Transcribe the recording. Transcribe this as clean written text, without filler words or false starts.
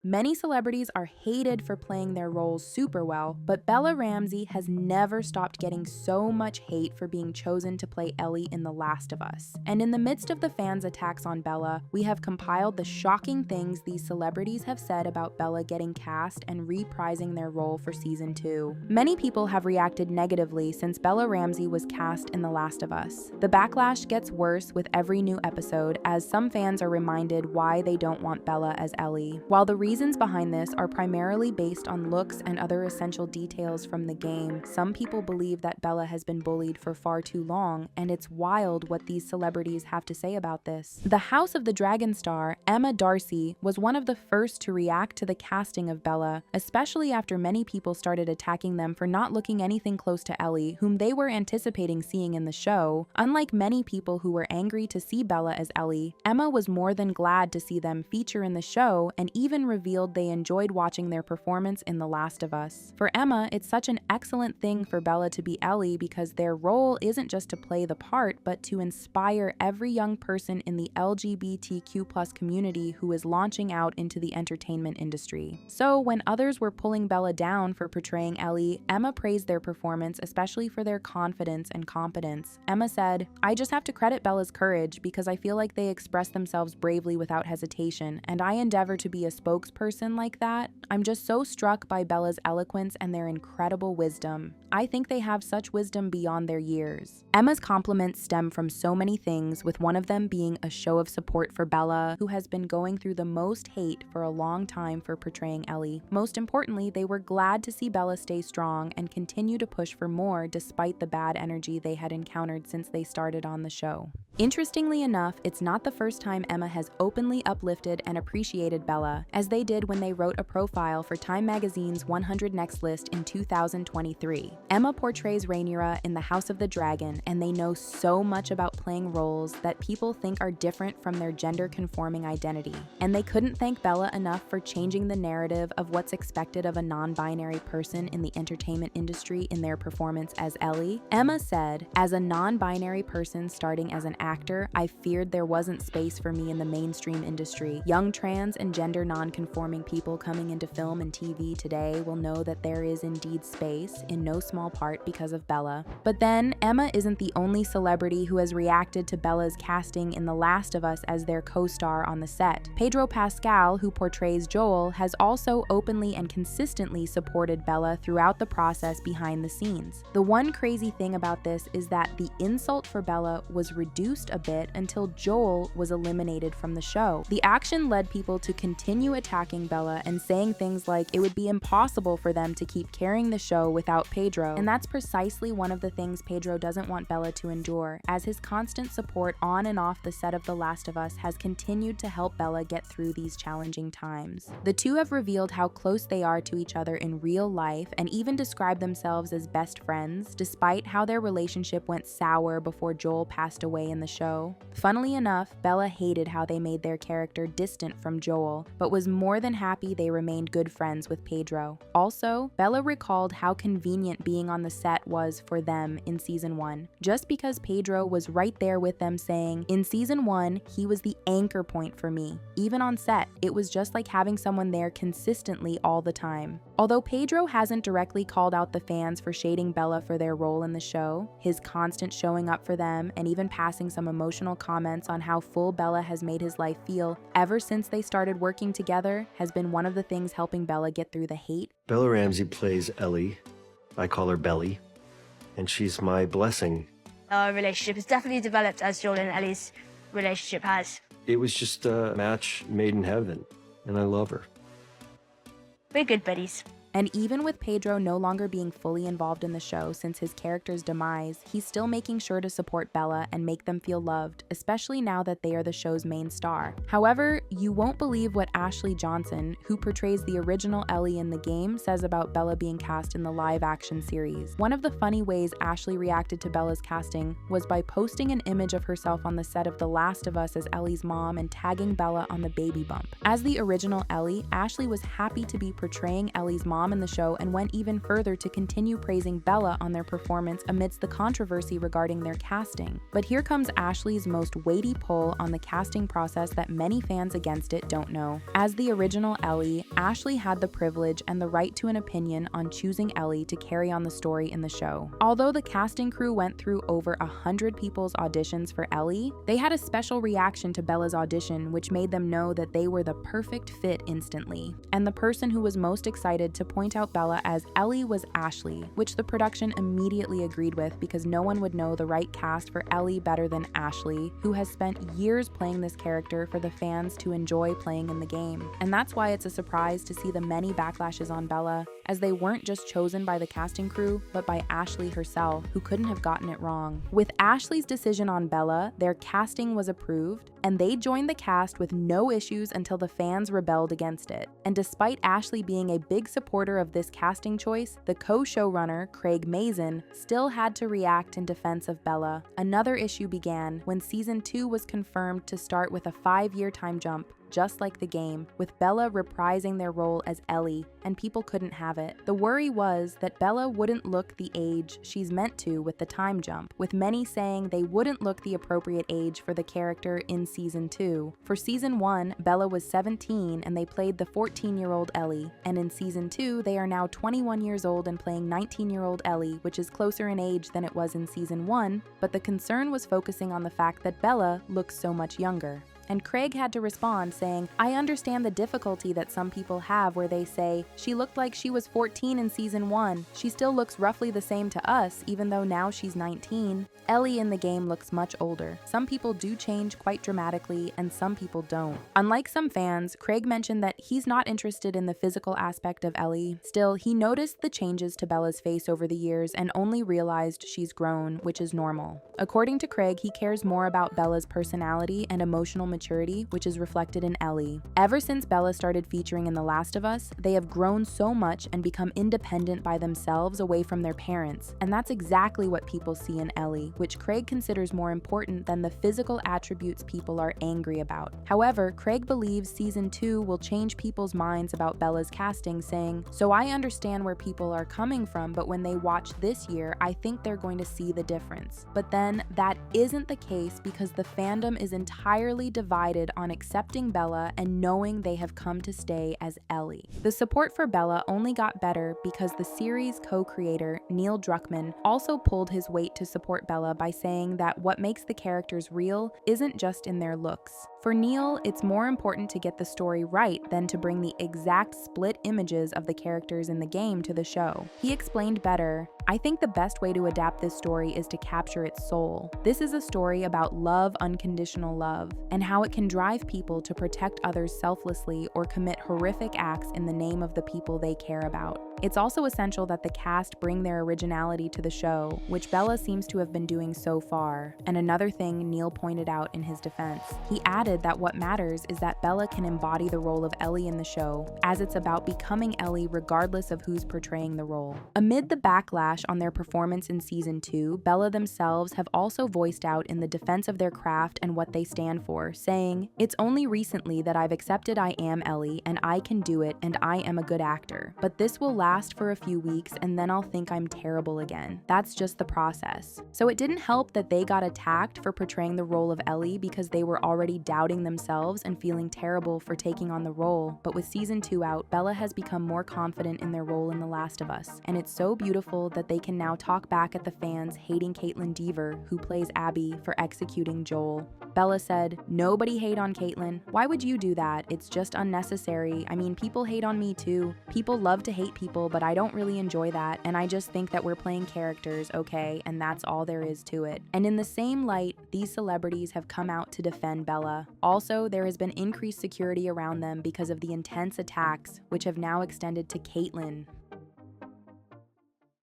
Many celebrities are hated for playing their roles super well, but Bella Ramsey has never stopped getting so much hate for being chosen to play Ellie in The Last of Us. And in the midst of the fans' attacks on Bella, we have compiled the shocking things these celebrities have said about Bella getting cast and reprising their role for season 2. Many people have reacted negatively since Bella Ramsey was cast in The Last of Us. The backlash gets worse with every new episode, as some fans are reminded why they don't want Bella as Ellie. While the reasons behind this are primarily based on looks and other essential details from the game, some people believe that Bella has been bullied for far too long, and it's wild what these celebrities have to say about this. The House of the Dragon star, Emma Darcy, was one of the first to react to the casting of Bella, especially after many people started attacking them for not looking anything close to Ellie, whom they were anticipating seeing in the show. Unlike many people who were angry to see Bella as Ellie, Emma was more than glad to see them feature in the show and even revealed they enjoyed watching their performance in The Last of Us. For Emma, it's such an excellent thing for Bella to be Ellie because their role isn't just to play the part, but to inspire every young person in the LGBTQ+ community who is launching out into the entertainment industry. So when others were pulling Bella down for portraying Ellie, Emma praised their performance, especially for their confidence and competence. Emma said, "I just have to credit Bella's courage because I feel like they express themselves bravely without hesitation, and I endeavor to be a spokesperson like that. I'm just so struck by Bella's eloquence and their incredible wisdom. I think they have such wisdom beyond their years." Emma's compliments stem from so many things, with one of them being a show of support for Bella, who has been going through the most hate for a long time for portraying Ellie. Most importantly, they were glad to see Bella stay strong and continue to push for more despite the bad energy they had encountered since they started on the show. Interestingly enough, it's not the first time Emma has openly uplifted and appreciated Bella, as they did when they wrote a profile for Time Magazine's 100 Next list in 2023. Emma portrays Rhaenyra in The House of the Dragon, and they know so much about playing roles that people think are different from their gender-conforming identity. And they couldn't thank Bella enough for changing the narrative of what's expected of a non-binary person in the entertainment industry in their performance as Ellie. Emma said, "As a non-binary person starting as an actor, I feared there wasn't space for me in the mainstream industry. Young trans and gender non-conforming people coming into film and TV today will know that there is indeed space, in no small part because of Bella." But then, Emma isn't the only celebrity who has reacted to Bella's casting in The Last of Us as their co-star on the set. Pedro Pascal, who portrays Joel, has also openly and consistently supported Bella throughout the process behind the scenes. The one crazy thing about this is that the insult for Bella was reduced a bit until Joel was eliminated from the show. The action led people to continue attacking Bella and saying things like it would be impossible for them to keep carrying the show without Pedro. And that's precisely one of the things Pedro doesn't want Bella to endure, as his constant support on and off the set of The Last of Us has continued to help Bella get through these challenging times. The two have revealed how close they are to each other in real life and even described themselves as best friends, despite how their relationship went sour before Joel passed away in the show. Funnily enough, Bella hated how they made their character distant from Joel, but was more than happy they remained good friends with Pedro. Also, Bella recalled how convenient being on the set was for them in season 1, just because Pedro was right there with them saying, "In season 1, he was the anchor point for me. Even on set, it was just like having someone there consistently all the time." Although Pedro hasn't directly called out the fans for shading Bella for their role in the show, his constant showing up for them and even passing some emotional comments on how full Bella has made his life feel ever since they started working together has been one of the things helping Bella get through the hate. Bella Ramsey plays Ellie. I call her Belly, and she's my blessing. Our relationship has definitely developed as Joel and Ellie's relationship has. It was just a match made in heaven, and I love her. We're good buddies. And even with Pedro no longer being fully involved in the show since his character's demise, he's still making sure to support Bella and make them feel loved, especially now that they are the show's main star. However, you won't believe what Ashley Johnson, who portrays the original Ellie in the game, says about Bella being cast in the live-action series. One of the funny ways Ashley reacted to Bella's casting was by posting an image of herself on the set of The Last of Us as Ellie's mom and tagging Bella on the baby bump. As the original Ellie, Ashley was happy to be portraying Ellie's mom mom in the show and went even further to continue praising Bella on their performance amidst the controversy regarding their casting. But here comes Ashley's most weighty pull on the casting process that many fans against it don't know. As the original Ellie, Ashley had the privilege and the right to an opinion on choosing Ellie to carry on the story in the show. Although the casting crew went through over 100 people's auditions for Ellie, they had a special reaction to Bella's audition, which made them know that they were the perfect fit instantly. And the person who was most excited to point out Bella as Ellie was Ashley, which the production immediately agreed with because no one would know the right cast for Ellie better than Ashley, who has spent years playing this character for the fans to enjoy playing in the game. And that's why it's a surprise to see the many backlashes on Bella, as they weren't just chosen by the casting crew, but by Ashley herself, who couldn't have gotten it wrong. With Ashley's decision on Bella, their casting was approved, and they joined the cast with no issues until the fans rebelled against it. And despite Ashley being a big supporter of this casting choice, the co-showrunner, Craig Mazin, still had to react in defense of Bella. Another issue began when season 2 was confirmed to start with a 5-year time jump, just like the game, with Bella reprising their role as Ellie, and people couldn't have it. The worry was that Bella wouldn't look the age she's meant to with the time jump, with many saying they wouldn't look the appropriate age for the character in season 2. For season 1, Bella was 17 and they played the 14-year-old Ellie, and in season 2, they are now 21 years old and playing 19-year-old Ellie, which is closer in age than it was in season 1, but the concern was focusing on the fact that Bella looks so much younger. And Craig had to respond saying, "I understand the difficulty that some people have where they say, she looked like she was 14 in season 1. She still looks roughly the same to us, even though now she's 19. Ellie in the game looks much older. Some people do change quite dramatically, and some people don't." Unlike some fans, Craig mentioned that he's not interested in the physical aspect of Ellie. Still, he noticed the changes to Bella's face over the years and only realized she's grown, which is normal. According to Craig, he cares more about Bella's personality and emotional maturity, which is reflected in Ellie. Ever since Bella started featuring in The Last of Us, they have grown so much and become independent by themselves away from their parents, and that's exactly what people see in Ellie, which Craig considers more important than the physical attributes people are angry about. However, Craig believes season 2 will change people's minds about Bella's casting, saying, "So I understand where people are coming from, but when they watch this year, I think they're going to see the difference." But then, that isn't the case because the fandom is entirely divided on accepting Bella and knowing they have come to stay as Ellie. The support for Bella only got better because the series co-creator, Neil Druckmann, also pulled his weight to support Bella by saying that what makes the characters real isn't just in their looks. For Neil, it's more important to get the story right than to bring the exact split images of the characters in the game to the show. He explained better, "I think the best way to adapt this story is to capture its soul. This is a story about love, unconditional love, and how it can drive people to protect others selflessly or commit horrific acts in the name of the people they care about. It's also essential that the cast bring their originality to the show, which Bella seems to have been doing so far." And another thing Neil pointed out in his defense, he added that what matters is that Bella can embody the role of Ellie in the show, as it's about becoming Ellie regardless of who's portraying the role. Amid the backlash on their performance in season 2, Bella themselves have also voiced out in the defense of their craft and what they stand for, saying, "It's only recently that I've accepted I am Ellie and I can do it and I am a good actor. But this will last for a few weeks and then I'll think I'm terrible again. That's just the process." So it didn't help that they got attacked for portraying the role of Ellie because they were already doubting themselves and feeling terrible for taking on the role. But with season 2 out, Bella has become more confident in their role in The Last of Us, and it's so beautiful that they can now talk back at the fans hating Caitlin Dever, who plays Abby, for executing Joel. Bella said, "Nobody hate on Caitlin. Why would you do that? It's just unnecessary. I mean, people hate on me too. People love to hate people, but I don't really enjoy that, and I just think that we're playing characters, okay, and that's all there is to it." And in the same light, these celebrities have come out to defend Bella. Also, there has been increased security around them because of the intense attacks, which have now extended to Caitlin.